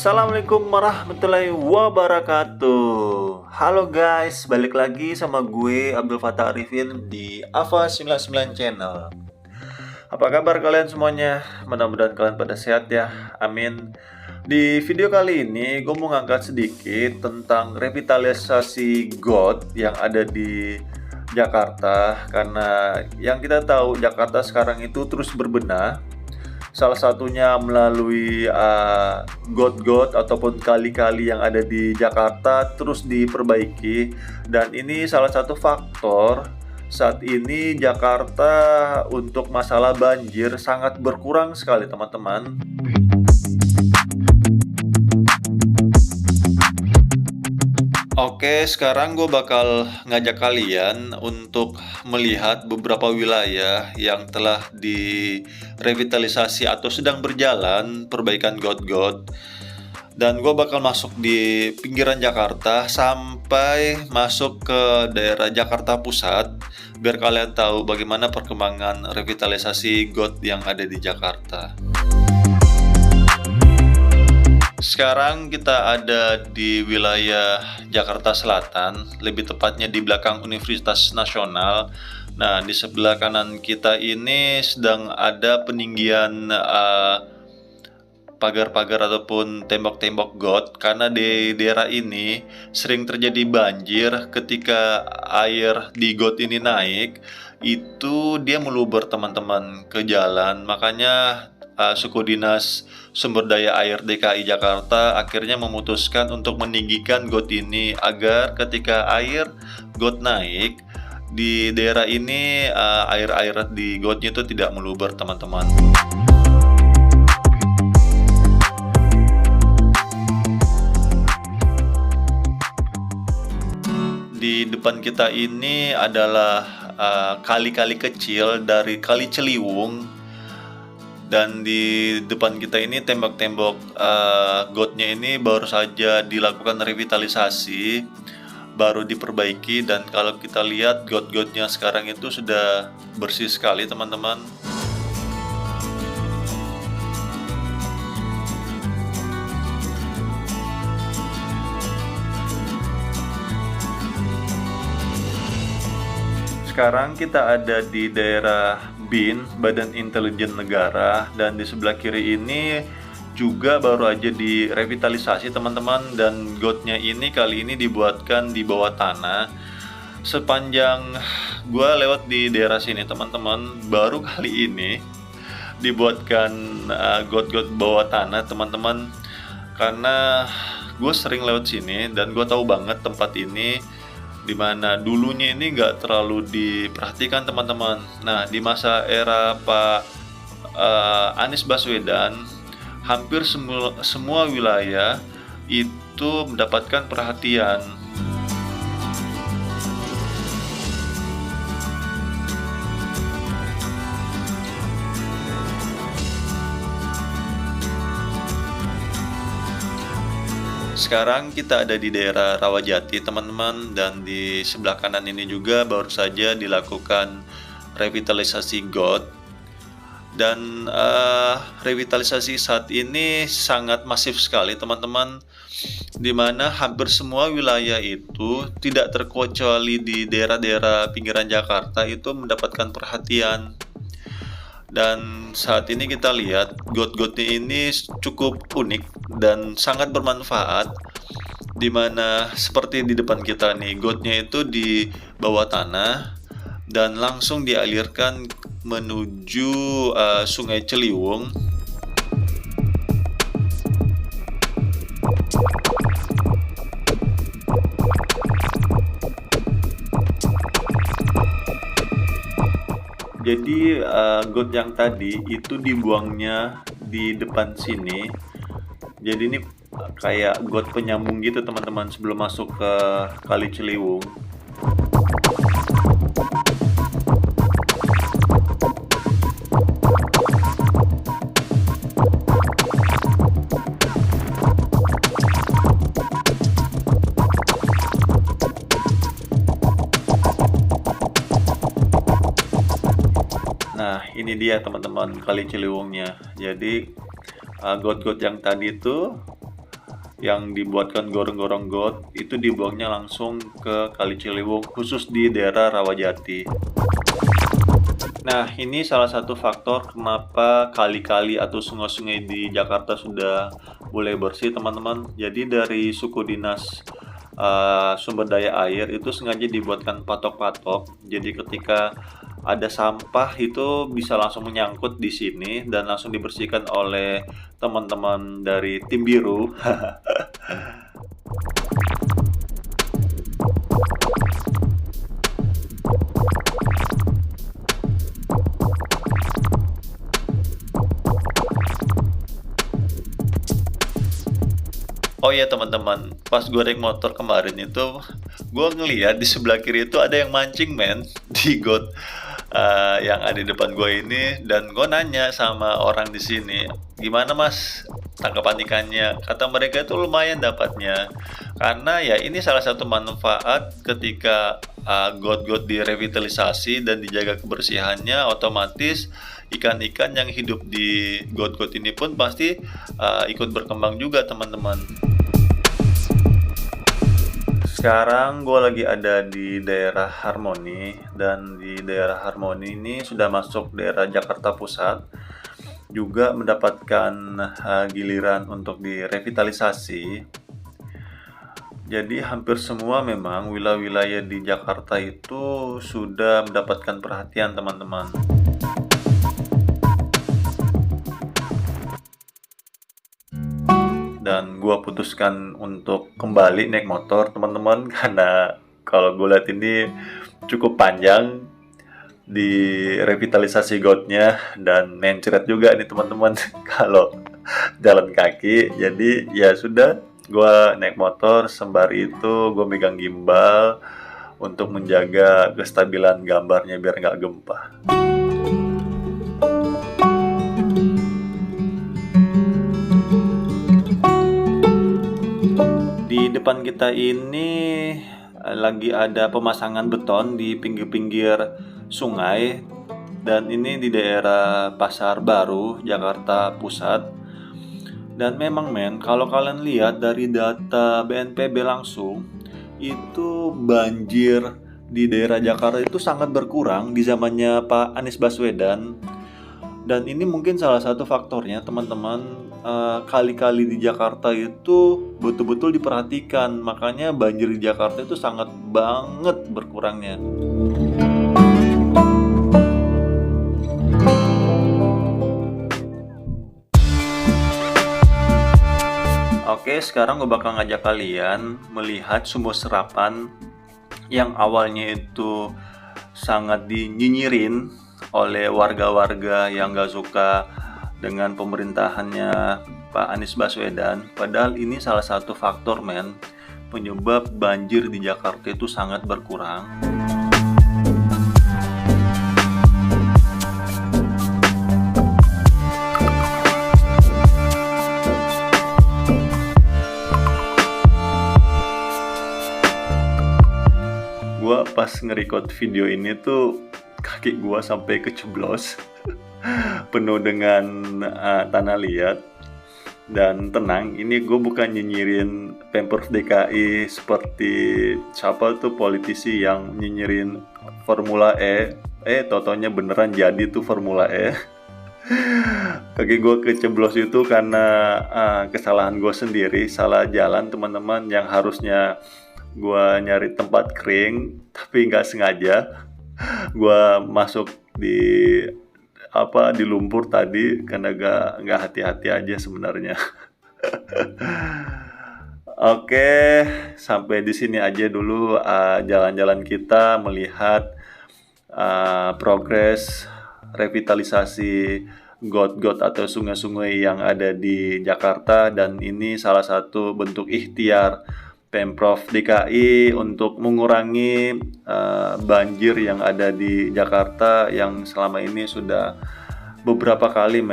Assalamualaikum warahmatullahi wabarakatuh. Halo guys, balik lagi sama gue Abdul Fattah Arifin di Ava99 Channel. Apa kabar kalian semuanya? Mudah-mudahan kalian pada sehat ya, amin. Di video kali ini gue mau ngangkat sedikit tentang revitalisasi got yang ada di Jakarta. Karena yang kita tahu Jakarta sekarang itu terus berbenah. Salah satunya melalui got-got ataupun kali-kali yang ada di Jakarta terus diperbaiki. Dan ini salah satu faktor saat ini Jakarta untuk masalah banjir sangat berkurang sekali teman-teman. Oke, sekarang gue bakal ngajak kalian untuk melihat beberapa wilayah yang telah direvitalisasi atau sedang berjalan perbaikan got-got. Dan gue bakal masuk di pinggiran Jakarta sampai masuk ke daerah Jakarta Pusat, biar kalian tahu bagaimana perkembangan revitalisasi got yang ada di Jakarta. Sekarang kita ada di wilayah Jakarta Selatan, lebih tepatnya di belakang Universitas Nasional. Nah, di sebelah kanan kita ini sedang ada peninggian pagar-pagar ataupun tembok-tembok got, karena di daerah ini sering terjadi banjir. Ketika air di got ini naik, itu dia meluber teman-teman ke jalan. Makanya suku dinas sumber daya air DKI Jakarta akhirnya memutuskan untuk meninggikan got ini agar ketika air got naik di daerah ini air-air di gotnya itu tidak meluber teman-teman. Di depan kita ini adalah kali-kali kecil dari Kali Ciliwung. Dan di depan kita ini tembok-tembok gotnya ini baru saja dilakukan revitalisasi, baru diperbaiki. Dan kalau kita lihat got-gotnya sekarang itu sudah bersih sekali teman-teman. Sekarang kita ada di daerah BIN, Badan Intelijen Negara, dan di sebelah kiri ini juga baru aja direvitalisasi teman-teman. Dan gotnya ini kali ini dibuatkan di bawah tanah. Sepanjang gua lewat di daerah sini teman-teman, baru kali ini dibuatkan got-got bawah tanah teman-teman. Karena gue sering lewat sini dan gue tahu banget tempat ini, dimana dulunya ini nggak terlalu diperhatikan teman-teman. Nah, di masa era Pak Anies Baswedan, hampir semua wilayah itu mendapatkan perhatian. Sekarang kita ada di daerah Rawajati teman-teman, dan di sebelah kanan ini juga baru saja dilakukan revitalisasi got. Dan revitalisasi saat ini sangat masif sekali teman-teman, dimana hampir semua wilayah itu tidak terkecuali di daerah-daerah pinggiran Jakarta itu mendapatkan perhatian. Dan saat ini kita lihat got-gotnya ini cukup unik dan sangat bermanfaat, dimana seperti di depan kita nih, gotnya itu di bawah tanah dan langsung dialirkan menuju Sungai Ciliwung. Jadi got yang tadi itu dibuangnya di depan sini. Jadi ini kayak got penyambung gitu teman-teman sebelum masuk ke Kali Ciliwung. Nah, ini dia teman-teman Kali Ciliwungnya. Jadi got-got yang tadi itu yang dibuatkan gorong-gorong got itu dibuangnya langsung ke Kali Ciliwung, khusus di daerah Rawajati. Nah, ini salah satu faktor kenapa kali-kali atau sungai-sungai di Jakarta sudah mulai bersih, teman-teman. Jadi dari suku dinas sumber daya air itu sengaja dibuatkan patok-patok. Jadi ketika ada sampah itu bisa langsung menyangkut di sini dan langsung dibersihkan oleh teman-teman dari tim biru. Oh iya teman-teman, pas gue naik motor kemarin itu, gue ngeliat di sebelah kiri itu ada yang mancing men di got yang ada di depan gue ini, dan gue nanya sama orang di sini, gimana mas tangkapan ikannya? Kata mereka itu lumayan dapatnya, karena ya ini salah satu manfaat ketika got-got direvitalisasi dan dijaga kebersihannya, otomatis ikan-ikan yang hidup di got-got ini pun pasti ikut berkembang juga teman-teman. Sekarang gue lagi ada di daerah Harmoni, dan di daerah Harmoni ini sudah masuk daerah Jakarta Pusat, juga mendapatkan giliran untuk direvitalisasi. Jadi hampir semua memang wilayah-wilayah di Jakarta itu sudah mendapatkan perhatian teman-teman. Dan gue putuskan untuk kembali naik motor teman-teman, karena kalau gue lihat ini cukup panjang di revitalisasi gotnya dan mencret juga nih teman-teman kalau jalan kaki. Jadi ya sudah, gue naik motor, sembari itu gue megang gimbal untuk menjaga kestabilan gambarnya biar nggak gempa. Di depan kita ini lagi ada pemasangan beton di pinggir-pinggir sungai, dan ini di daerah Pasar Baru, Jakarta Pusat. Dan memang men, kalau kalian lihat dari data BNPB langsung, itu banjir di daerah Jakarta itu sangat berkurang di zamannya Pak Anies Baswedan. Dan ini mungkin salah satu faktornya teman-teman, kali-kali di Jakarta itu betul-betul diperhatikan, makanya banjir di Jakarta itu sangat banget berkurangnya. Oke, sekarang gue bakal ngajak kalian melihat sumur serapan yang awalnya itu sangat dinyinyirin oleh warga-warga yang gak suka dengan pemerintahannya Pak Anies Baswedan. Padahal ini salah satu faktor men, penyebab banjir di Jakarta itu sangat berkurang. Gua pas nge-record video ini tuh kaki gua sampai keceblos penuh dengan tanah liat. Dan tenang, ini gue bukan nyinyirin Pemprov DKI seperti siapa tuh politisi yang nyinyirin Formula E. Totonya beneran jadi tuh Formula E. Kaki gue keceblos itu karena kesalahan gue sendiri, salah jalan teman-teman, yang harusnya gue nyari tempat kering tapi nggak sengaja gue masuk di lumpur tadi karena nggak hati-hati aja sebenarnya. Oke, sampai di sini aja dulu jalan-jalan kita melihat progres revitalisasi got-got atau sungai-sungai yang ada di Jakarta, dan ini salah satu bentuk ikhtiar Pemprov DKI untuk mengurangi banjir yang ada di Jakarta, yang selama ini sudah beberapa kali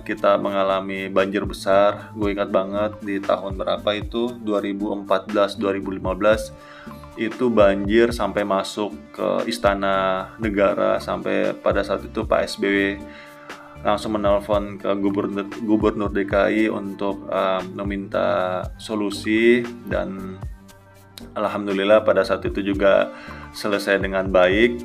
kita mengalami banjir besar. Gue ingat banget di tahun berapa itu, 2014-2015 itu banjir sampai masuk ke Istana Negara, sampai pada saat itu Pak SBY langsung menelpon ke gubernur DKI untuk meminta solusi, dan alhamdulillah pada saat itu juga selesai dengan baik.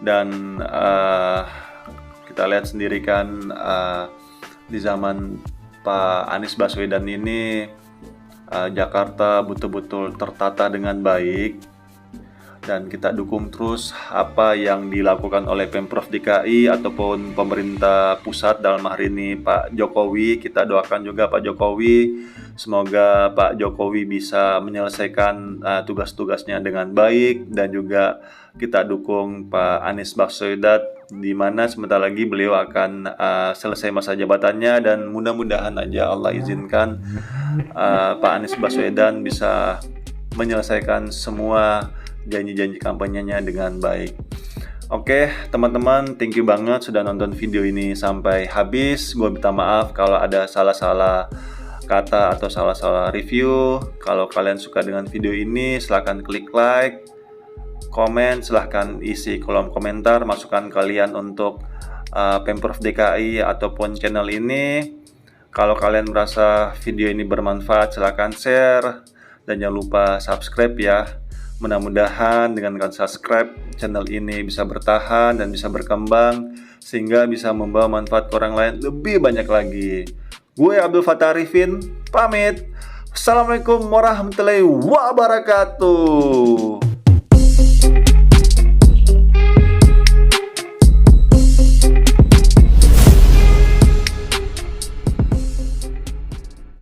Dan kita lihat sendiri kan, di zaman Pak Anies Baswedan ini Jakarta betul-betul tertata dengan baik, dan kita dukung terus apa yang dilakukan oleh Pemprov DKI ataupun pemerintah pusat, dalam hari ini Pak Jokowi. Kita doakan juga Pak Jokowi, semoga Pak Jokowi bisa menyelesaikan tugas-tugasnya dengan baik, dan juga kita dukung Pak Anies Baswedan, di mana sebentar lagi beliau akan selesai masa jabatannya, dan mudah-mudahan aja Allah izinkan Pak Anies Baswedan bisa menyelesaikan semua janji-janji kampanyenya dengan baik. Oke, teman-teman, thank you banget sudah nonton video ini sampai habis. Gue minta maaf kalau ada salah-salah kata atau salah-salah review. Kalau kalian suka dengan video ini, silahkan klik like, komen, silahkan isi kolom komentar masukan kalian untuk Pemprov DKI ataupun channel ini. Kalau kalian merasa video ini bermanfaat, silahkan share, dan jangan lupa subscribe ya. Mudah-mudahan dengan subscribe, channel ini bisa bertahan dan bisa berkembang, sehingga bisa membawa manfaat ke orang lain lebih banyak lagi. Gue Abdul Fattah Arifin, pamit. Assalamualaikum warahmatullahi wabarakatuh.